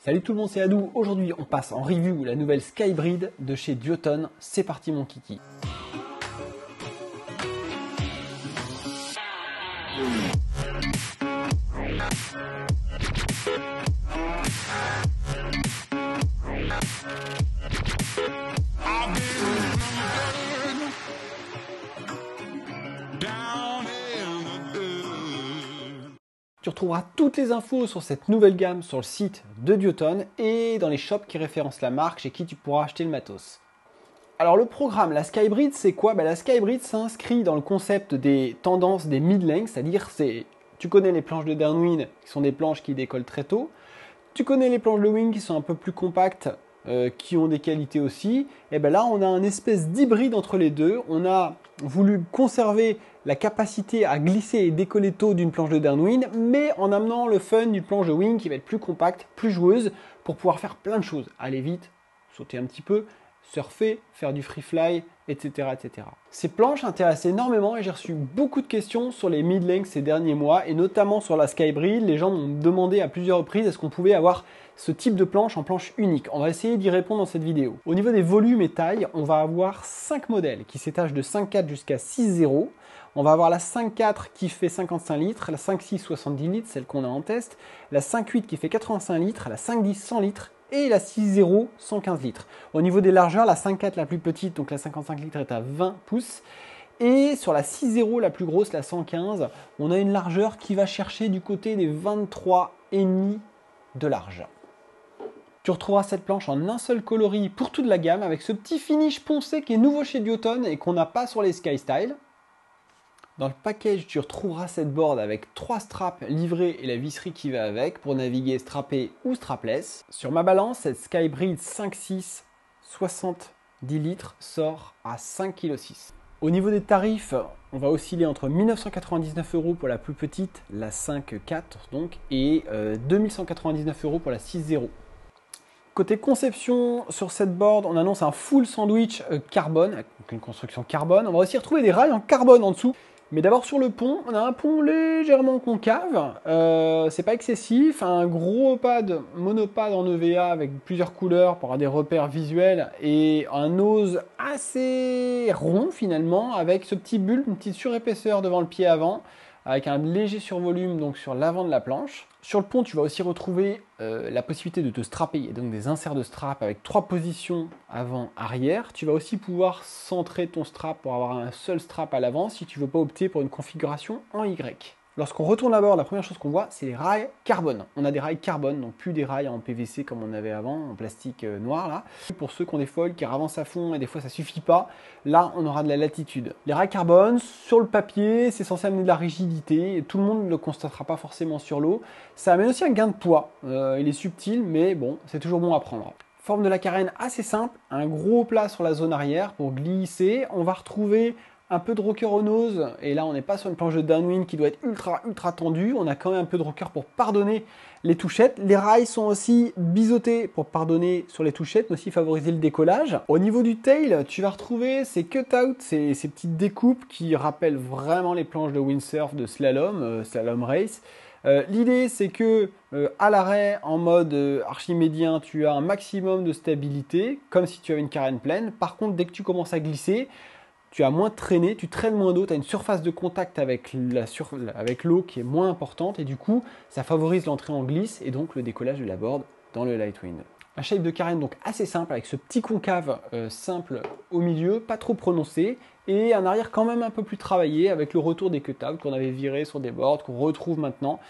Salut tout le monde, c'est Adou. Aujourd'hui, on passe en review la nouvelle Skybreed de chez Duotone. C'est parti mon kiki. Tu retrouveras toutes les infos sur cette nouvelle gamme sur le site de Duotone et dans les shops qui référencent la marque chez qui tu pourras acheter le matos. Alors le programme, la Skybreed, c'est quoi? La Skybreed s'inscrit dans le concept des tendances des mid-length, c'est-à-dire tu connais les planches de downwind qui sont des planches qui décollent très tôt, tu connais les planches de wing qui sont un peu plus compactes, qui ont des qualités aussi, et bien là on a un espèce d'hybride entre les deux. On a voulu conserver la capacité à glisser et décoller tôt d'une planche de downwind, mais en amenant le fun d'une planche de wing qui va être plus compacte, plus joueuse, pour pouvoir faire plein de choses, aller vite, sauter un petit peu, surfer, faire du free fly, etc. etc. Ces planches intéressent énormément et j'ai reçu beaucoup de questions sur les mid-length ces derniers mois et notamment sur la Skybreed. Les gens m'ont demandé à plusieurs reprises est-ce qu'on pouvait avoir ce type de planche en planche unique. On va essayer d'y répondre dans cette vidéo. Au niveau des volumes et tailles, on va avoir 5 modèles qui s'étagent de 5.4 jusqu'à 6.0. On va avoir la 5.4 qui fait 55 litres, la 5.6 70 litres, celle qu'on a en test, la 5.8 qui fait 85 litres, la 5.10 100 litres et la 6.0 115 litres. Au niveau des largeurs, la 5.4 la plus petite, donc la 55 litres est à 20 pouces. Et sur la 6.0 la plus grosse, la 115, on a une largeur qui va chercher du côté des 23,5 de large. Tu retrouveras cette planche en un seul coloris pour toute la gamme avec ce petit finish poncé qui est nouveau chez Duotone et qu'on n'a pas sur les Skystyle. Dans le package, tu retrouveras cette board avec 3 straps livrés et la visserie qui va avec pour naviguer strappé ou strapless. Sur ma balance, cette Skybreed 5.6 70 litres sort à 5,6 kg. Au niveau des tarifs, on va osciller entre 1999 € pour la plus petite, la 5.4 donc, et 2199 € pour la 6.0. Côté conception, sur cette board, on annonce un full sandwich carbone, avec une construction carbone. On va aussi retrouver des rails en carbone en dessous. Mais d'abord sur le pont, on a un pont légèrement concave, c'est pas excessif, un gros pad, monopad en EVA avec plusieurs couleurs pour avoir des repères visuels et un nose assez rond finalement avec ce petit bulbe, une petite surépaisseur devant le pied avant avec un léger survolume donc sur l'avant de la planche. Sur le pont, tu vas aussi retrouver la possibilité de te strapper, il y a donc des inserts de strap avec 3 positions avant-arrière. Tu vas aussi pouvoir centrer ton strap pour avoir un seul strap à l'avant si tu ne veux pas opter pour une configuration en Y. Lorsqu'on retourne à bord, la première chose qu'on voit, c'est les rails carbone. On a des rails carbone, donc plus des rails en PVC comme on avait avant, en plastique noir là. Pour ceux qui ont des foils qui avancent à fond et des fois ça suffit pas, là on aura de la latitude. Les rails carbone, sur le papier, c'est censé amener de la rigidité, et tout le monde ne le constatera pas forcément sur l'eau. Ça amène aussi un gain de poids, il est subtil mais bon, c'est toujours bon à prendre. Forme de la carène assez simple, un gros plat sur la zone arrière pour glisser. On va retrouver un peu de rocker au nose, et là on n'est pas sur une planche de downwind qui doit être ultra tendue, on a quand même un peu de rocker pour pardonner les touchettes. Les rails sont aussi biseautés pour pardonner sur les touchettes, mais aussi favoriser le décollage. Au niveau du tail, tu vas retrouver ces cut-out, ces petites découpes qui rappellent vraiment les planches de windsurf de slalom, slalom race. L'idée c'est que à l'arrêt en mode archimédien tu as un maximum de stabilité comme si tu avais une carène pleine. Par contre dès que tu commences à glisser, tu as moins traîné, tu traînes moins d'eau, tu as une surface de contact avec l'eau qui est moins importante et du coup ça favorise l'entrée en glisse et donc le décollage de la board dans le light wind. Un shape de carène donc assez simple avec ce petit concave simple au milieu, pas trop prononcé, et un arrière quand même un peu plus travaillé avec le retour des cut-outs qu'on avait virés sur des boards qu'on retrouve maintenant.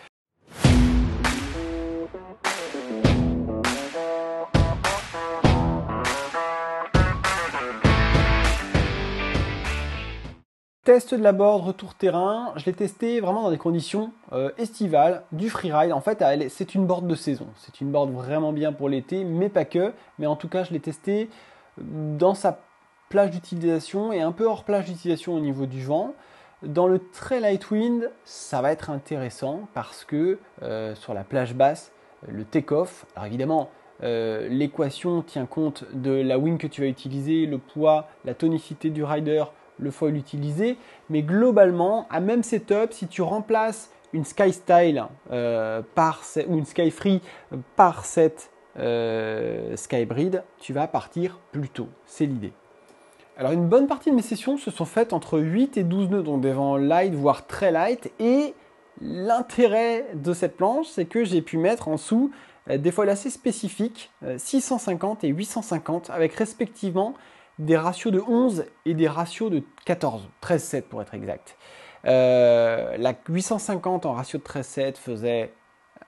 Test de la board, retour terrain, je l'ai testé vraiment dans des conditions estivales, du freeride. En fait, c'est une board de saison. C'est une board vraiment bien pour l'été, mais pas que. Mais en tout cas, je l'ai testé dans sa plage d'utilisation et un peu hors plage d'utilisation au niveau du vent. Dans le très light wind, ça va être intéressant parce que sur la plage basse, le take-off, alors évidemment, l'équation tient compte de la wing que tu vas utiliser, le poids, la tonicité du rider, le foil utilisé, mais globalement, à même setup, si tu remplaces une Skystyle ou une Skyfree par cette Skybrid, tu vas partir plus tôt. C'est l'idée. Alors une bonne partie de mes sessions se sont faites entre 8 et 12 nœuds, donc des vents light, voire très light. Et l'intérêt de cette planche, c'est que j'ai pu mettre en dessous des foils assez spécifiques, 650 et 850, avec respectivement des ratios de 11 et des ratios de 14, 13,7 pour être exact. La 850 en ratio de 13,7 faisait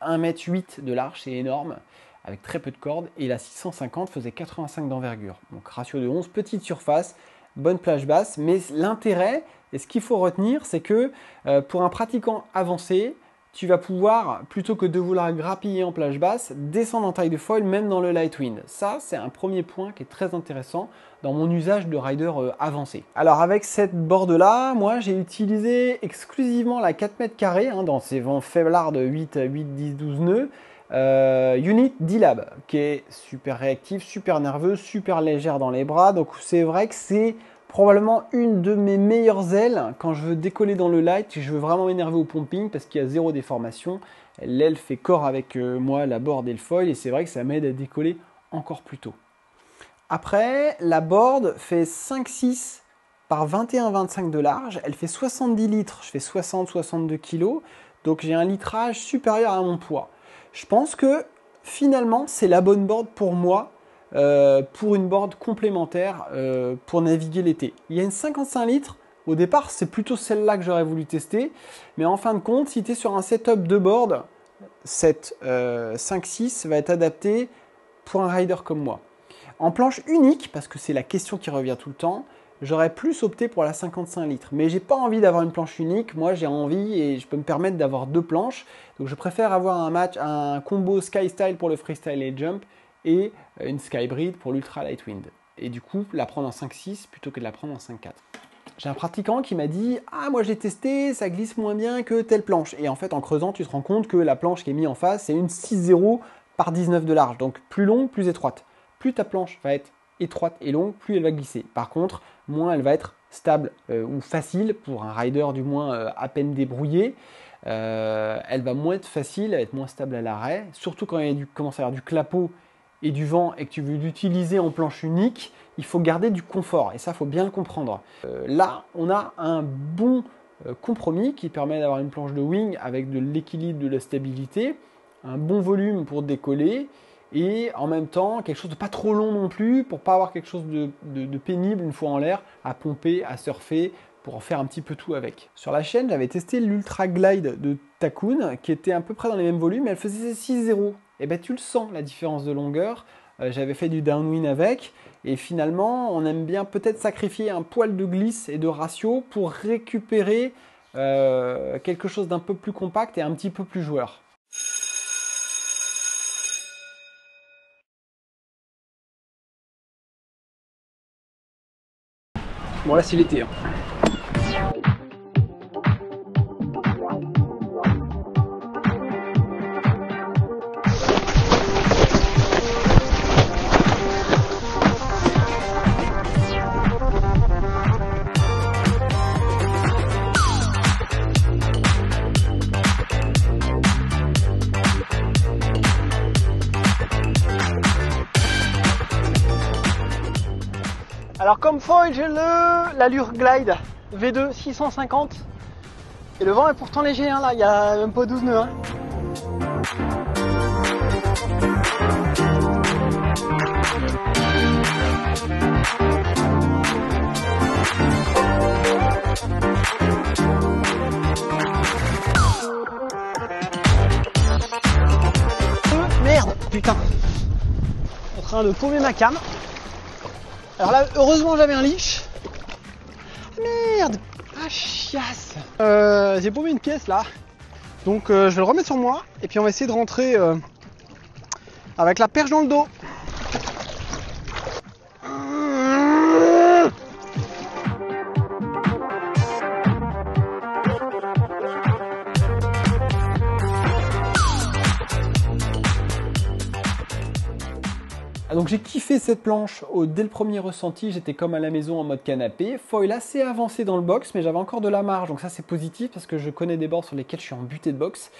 1,8 m de large, c'est énorme, avec très peu de cordes, et la 650 faisait 85 d'envergure. Donc ratio de 11, petite surface, bonne plage basse, mais l'intérêt, et ce qu'il faut retenir, c'est que pour un pratiquant avancé, tu vas pouvoir, plutôt que de vouloir grappiller en plage basse, descendre en taille de foil, même dans le light wind. Ça, c'est un premier point qui est très intéressant dans mon usage de rider avancé. Alors avec cette board là, moi j'ai utilisé exclusivement la 4 mètres carrés dans ces vents faiblards de 8, 10, 12 nœuds. Unit D-Lab qui est super réactive, super nerveuse, super légère dans les bras. Donc c'est vrai que c'est probablement une de mes meilleures ailes quand je veux décoller dans le light. Je veux vraiment m'énerver au pumping parce qu'il y a zéro déformation. L'aile fait corps avec moi, la board et le foil, et c'est vrai que ça m'aide à décoller encore plus tôt. Après, la board fait 5,6 par 21,25 de large. Elle fait 70 litres, je fais 60-62 kg. Donc j'ai un litrage supérieur à mon poids. Je pense que finalement, c'est la bonne board pour moi, pour une board complémentaire pour naviguer l'été. Il y a une 55 litres. Au départ, c'est plutôt celle-là que j'aurais voulu tester. Mais en fin de compte, si tu es sur un setup de board, cette 5,6 va être adapté pour un rider comme moi. En planche unique, parce que c'est la question qui revient tout le temps, j'aurais plus opté pour la 55 litres. Mais j'ai pas envie d'avoir une planche unique. Moi, j'ai envie et je peux me permettre d'avoir deux planches. Donc, je préfère avoir un combo Sky Style pour le freestyle et jump et une Skybrid pour l'ultra light wind. Et du coup, la prendre en 5,6 plutôt que de la prendre en 5,4. J'ai un pratiquant qui m'a dit « Ah, moi j'ai testé, ça glisse moins bien que telle planche. » Et en fait, en creusant, tu te rends compte que la planche qui est mise en face, c'est une 6,0 par 19 de large. Donc, plus longue, plus étroite. Plus ta planche va être étroite et longue, plus elle va glisser. Par contre, moins elle va être stable ou facile pour un rider du moins à peine débrouillé. Elle va moins être facile, elle va être moins stable à l'arrêt. Surtout quand il commence à y avoir du clapot et du vent et que tu veux l'utiliser en planche unique, il faut garder du confort et ça, il faut bien le comprendre. Là, on a un bon compromis qui permet d'avoir une planche de wing avec de l'équilibre, de la stabilité, un bon volume pour décoller et en même temps quelque chose de pas trop long non plus pour pas avoir quelque chose de pénible une fois en l'air à pomper, à surfer, pour en faire un petit peu tout avec. Sur la chaîne, j'avais testé l'Ultra Glide de Takun qui était à peu près dans les mêmes volumes, mais elle faisait 6,0. Et ben tu le sens la différence de longueur. J'avais fait du downwind avec et finalement on aime bien peut-être sacrifier un poil de glisse et de ratio pour récupérer quelque chose d'un peu plus compact et un petit peu plus joueur. Bon là c'est l'été. Alors comme foil, j'ai l'Allure Glide V2 650 et le vent est pourtant léger, là il n'y a même pas 12 nœuds. Merde, putain, en train de paumer ma cam. Alors là, heureusement j'avais un leash. Merde, ah chiasse. J'ai paumé une pièce là. Donc je vais le remettre sur moi. Et puis on va essayer de rentrer avec la perche dans le dos. Donc j'ai kiffé cette planche dès le premier ressenti, j'étais comme à la maison en mode canapé. Foil assez avancé dans le box, mais j'avais encore de la marge, donc ça c'est positif parce que je connais des bords sur lesquels je suis en butée de box.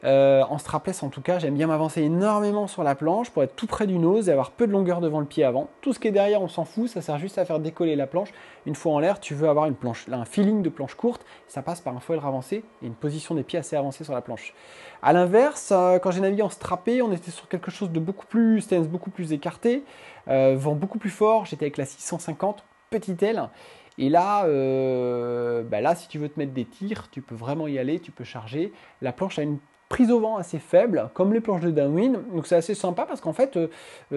En strapless en tout cas, j'aime bien m'avancer énormément sur la planche pour être tout près du nose et avoir peu de longueur devant le pied avant. Tout ce qui est derrière, on s'en fout, ça sert juste à faire décoller la planche. Une fois en l'air, tu veux avoir un feeling de planche courte, ça passe par un foil avancé et une position des pieds assez avancée sur la planche. A l'inverse, quand j'ai navigué en strappé, on était sur quelque chose de beaucoup plus stance, beaucoup plus écarté, vent beaucoup plus fort, j'étais avec la 650, petite aile. Et là, là, si tu veux te mettre des tirs, tu peux vraiment y aller, tu peux charger. La planche a une prise au vent assez faible, comme les planches de downwind, donc c'est assez sympa parce qu'en fait,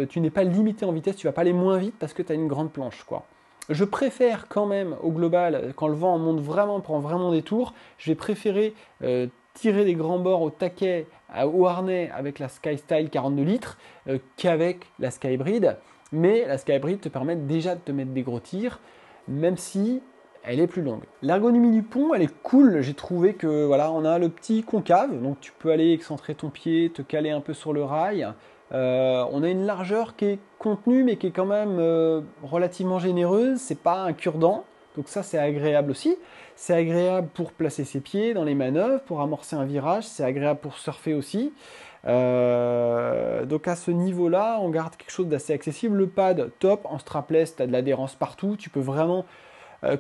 tu n'es pas limité en vitesse, tu vas pas aller moins vite parce que tu as une grande planche, quoi. Je préfère quand même, au global, quand le vent monte vraiment, prend vraiment des tours, je vais préférer tirer des grands bords au taquet, au harnais avec la Skystyle 42 litres qu'avec la Skybreed. Mais la Skybreed te permet déjà de te mettre des gros tirs, même si elle est plus longue. L'ergonomie du pont, elle est cool. J'ai trouvé que voilà, on a le petit concave, donc tu peux aller excentrer ton pied, te caler un peu sur le rail. On a une largeur qui est contenue, mais qui est quand même relativement généreuse. C'est pas un cure-dent, donc ça c'est agréable aussi. C'est agréable pour placer ses pieds dans les manœuvres, pour amorcer un virage. C'est agréable pour surfer aussi. Donc à ce niveau-là, on garde quelque chose d'assez accessible. Le pad, top. En strapless, tu as de l'adhérence partout. Tu peux vraiment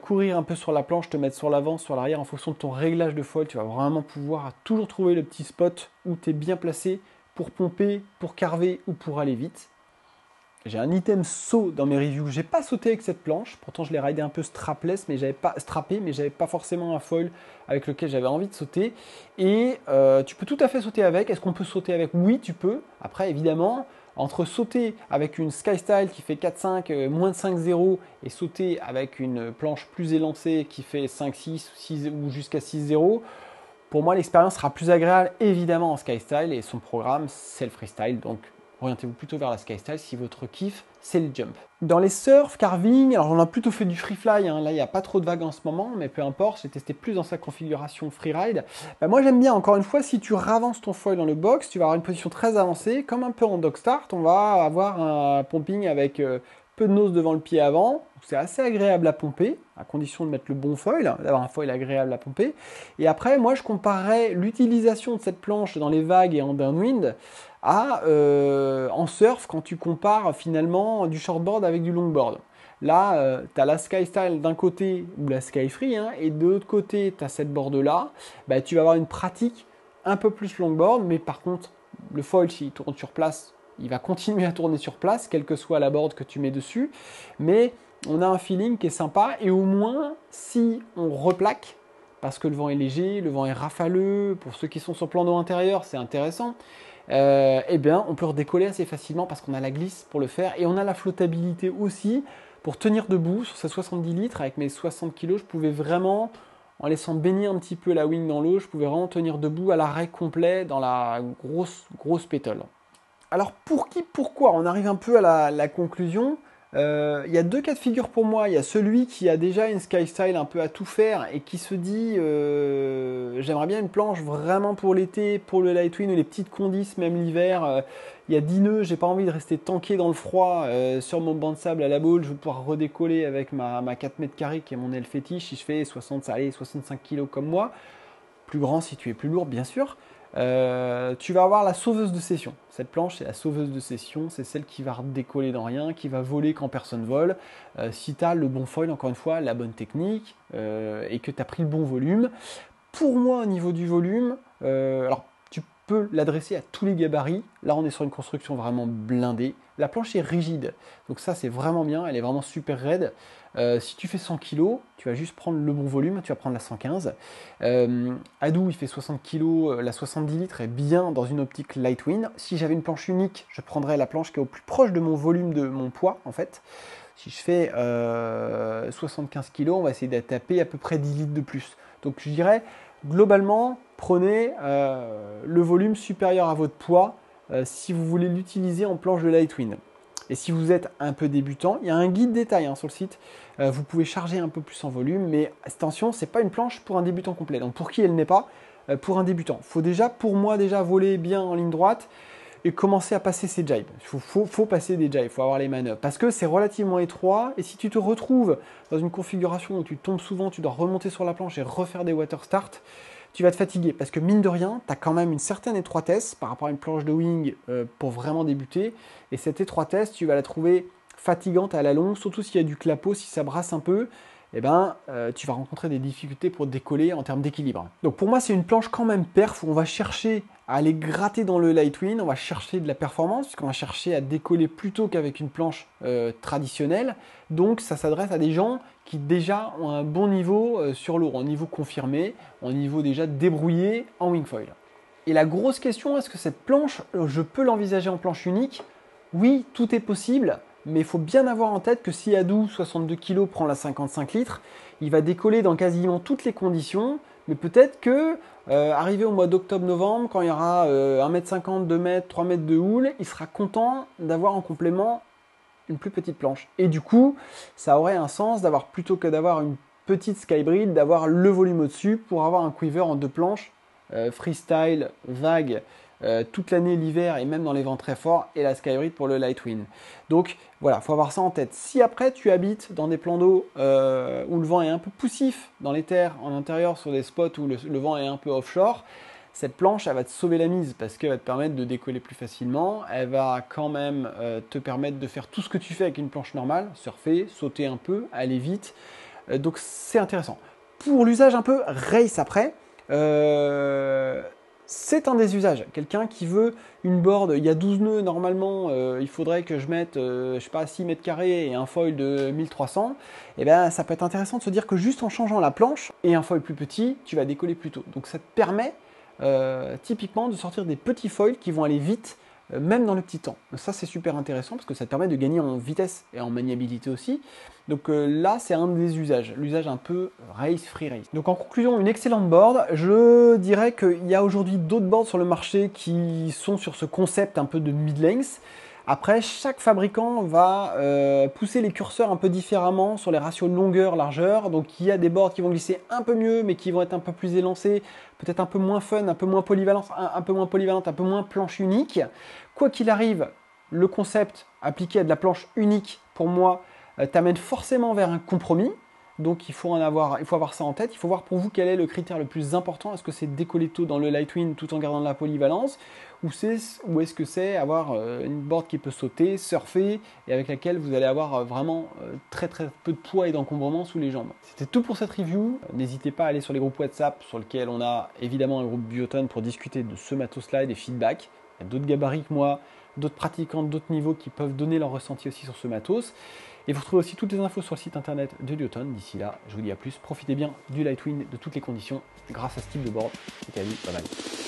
courir un peu sur la planche, te mettre sur l'avant, sur l'arrière en fonction de ton réglage de foil. Tu vas vraiment pouvoir toujours trouver le petit spot où tu es bien placé pour pomper, pour carver ou pour aller vite. J'ai un item saut dans mes reviews. J'ai pas sauté avec cette planche, pourtant je l'ai ridé un peu strapless, mais j'avais pas strappé, mais j'avais pas forcément un foil avec lequel j'avais envie de sauter. Et tu peux tout à fait sauter avec. Est-ce qu'on peut sauter avec? Oui, tu peux. Après, évidemment, entre sauter avec une Skystyle qui fait 4,5, moins de 5,0 et sauter avec une planche plus élancée qui fait 5,6 6, ou jusqu'à 6,0, pour moi l'expérience sera plus agréable évidemment en Skystyle et son programme c'est le freestyle, donc orientez-vous plutôt vers la Skystyle si votre kiff c'est le jump. Dans les surf, carving, alors on a plutôt fait du freefly, hein. Là il n'y a pas trop de vagues en ce moment, mais peu importe, j'ai testé plus dans sa configuration freeride. Moi j'aime bien, encore une fois, si tu ravances ton foil dans le box, tu vas avoir une position très avancée, comme un peu en dog start, on va avoir un pumping avec peu de nose devant le pied avant, c'est assez agréable à pomper, à condition de mettre le bon foil, d'avoir un foil agréable à pomper. Et après, moi je comparerais l'utilisation de cette planche dans les vagues et en downwind à en surf quand tu compares finalement du shortboard avec du longboard. Là, tu as la Skystyle d'un côté ou la Skyfree, hein, et de l'autre côté, tu as cette board-là. Tu vas avoir une pratique un peu plus longboard, mais par contre, le foil, s'il tourne sur place, il va continuer à tourner sur place, quelle que soit la board que tu mets dessus. Mais on a un feeling qui est sympa, et au moins, si on replaque, parce que le vent est léger, le vent est rafaleux, pour ceux qui sont sur plan d'eau intérieur, c'est intéressant, on peut redécoller assez facilement parce qu'on a la glisse pour le faire et on a la flottabilité aussi pour tenir debout sur ces 70 litres. Avec mes 60 kg, je pouvais vraiment, en laissant baigner un petit peu la wing dans l'eau, je pouvais vraiment tenir debout à l'arrêt complet dans la grosse pétole. Alors pour qui, pourquoi? On arrive un peu à la conclusion. Il y a deux cas de figure pour moi. Il y a celui qui a déjà une Skystyle un peu à tout faire et qui se dit j'aimerais bien une planche vraiment pour l'été, pour le Lightwind ou les petites condis, même l'hiver. Il y a 10 nœuds, j'ai pas envie de rester tanké dans le froid sur mon banc de sable à la boule. Je veux pouvoir redécoller avec ma 4 mètres carrés qui est mon aile fétiche si je fais 65 kg comme moi. Plus grand si tu es plus lourd, bien sûr. Tu vas avoir la sauveuse de session. Cette planche, c'est la sauveuse de session. C'est celle qui va redécoller dans rien, qui va voler quand personne vole. Si tu as le bon foil, encore une fois, la bonne technique et que tu as pris le bon volume. Pour moi, au niveau du volume, alors tu peux l'adresser à tous les gabarits. Là, on est sur une construction vraiment blindée. La planche est rigide, donc ça, c'est vraiment bien. Elle est vraiment super raide. Si tu fais 100 kg, tu vas juste prendre le bon volume, tu vas prendre la 115. Adou, il fait 60 kg, la 70 litres est bien dans une optique Lightwind. Si j'avais une planche unique, je prendrais la planche qui est au plus proche de mon volume, de mon poids, en fait. Si je fais 75 kg, on va essayer de taper à peu près 10 litres de plus. Donc je dirais, globalement, prenez le volume supérieur à votre poids si vous voulez l'utiliser en planche de Lightwind. Et si vous êtes un peu débutant, il y a un guide détail sur le site. Vous pouvez charger un peu plus en volume, mais attention, ce n'est pas une planche pour un débutant complet. Donc pour qui elle n'est pas? Pour un débutant. Il faut déjà, pour moi, voler bien en ligne droite et commencer à passer ses jibes. Il faut passer des jibes, il faut avoir les manœuvres. Parce que c'est relativement étroit, et si tu te retrouves dans une configuration où tu tombes souvent, tu dois remonter sur la planche et refaire des water start, tu vas te fatiguer parce que mine de rien, tu as quand même une certaine étroitesse par rapport à une planche de wing pour vraiment débuter. Et cette étroitesse, tu vas la trouver fatigante à la longue, surtout s'il y a du clapot, si ça brasse un peu, eh ben, tu vas rencontrer des difficultés pour décoller en termes d'équilibre. Donc pour moi, c'est une planche quand même perf où on va chercher à aller gratter dans le Lightwind, on va chercher de la performance, puisqu'on va chercher à décoller plutôt qu'avec une planche traditionnelle. Donc ça s'adresse à des gens qui déjà ont un bon niveau sur l'eau, un niveau confirmé, un niveau déjà débrouillé en wingfoil. Et la grosse question, est-ce que cette planche, je peux l'envisager en planche unique? Oui, tout est possible. Mais il faut bien avoir en tête que si Adou 62 kg prend la 55 litres, il va décoller dans quasiment toutes les conditions. Mais peut-être que, arrivé au mois d'octobre-novembre, quand il y aura 1m50, 2m, 3 m de houle, il sera content d'avoir en complément une plus petite planche. Et du coup, ça aurait un sens d'avoir, plutôt que d'avoir une petite Skybrid, d'avoir le volume au-dessus pour avoir un quiver en 2 planches, freestyle, vague, toute l'année, l'hiver et même dans les vents très forts, et la Skybrid pour le Lightwind. Donc voilà, il faut avoir ça en tête. Si après tu habites dans des plans d'eau où le vent est un peu poussif dans les terres en intérieur, sur des spots où le vent est un peu offshore, cette planche, elle va te sauver la mise parce qu'elle va te permettre de décoller plus facilement. Elle va quand même te permettre de faire tout ce que tu fais avec une planche normale, surfer, sauter un peu, aller vite. Donc c'est intéressant. Pour l'usage un peu race après, c'est un des usages. Quelqu'un qui veut une board, il y a 12 nœuds normalement, il faudrait que je mette, je sais pas, 6 mètres carrés et un foil de 1300. Et bien ça peut être intéressant de se dire que juste en changeant la planche et un foil plus petit, tu vas décoller plus tôt. Donc ça te permet typiquement de sortir des petits foils qui vont aller vite, même dans le petit temps. Ça c'est super intéressant parce que ça te permet de gagner en vitesse et en maniabilité aussi. Donc là c'est un des usages, l'usage un peu race, free race. Donc en conclusion, une excellente board. Je dirais qu'il y a aujourd'hui d'autres boards sur le marché qui sont sur ce concept un peu de mid-length. Après, chaque fabricant va pousser les curseurs un peu différemment sur les ratios longueur-largeur. Donc il y a des boards qui vont glisser un peu mieux, mais qui vont être un peu plus élancés, peut-être un peu moins fun, un peu moins polyvalente, un peu moins planche unique. Quoi qu'il arrive, le concept appliqué à de la planche unique, pour moi, t'amène forcément vers un compromis. Donc il faut avoir ça en tête. Il faut voir pour vous quel est le critère le plus important. Est-ce que c'est décoller tôt dans le Lightwind tout en gardant de la polyvalence, ou est-ce que c'est avoir une board qui peut sauter, surfer et avec laquelle vous allez avoir vraiment très peu de poids et d'encombrement sous les jambes. C'était tout pour cette review. N'hésitez pas à aller sur les groupes WhatsApp sur lesquels on a évidemment un groupe Duotone pour discuter de ce matos-là et des feedbacks. Il y a d'autres gabarits que moi, d'autres pratiquants, d'autres niveaux qui peuvent donner leur ressenti aussi sur ce matos. Et vous retrouvez aussi toutes les infos sur le site internet de Duotone. D'ici là, je vous dis à plus. Profitez bien du Lightwind, de toutes les conditions grâce à ce type de board. C'était à lui, bye bye.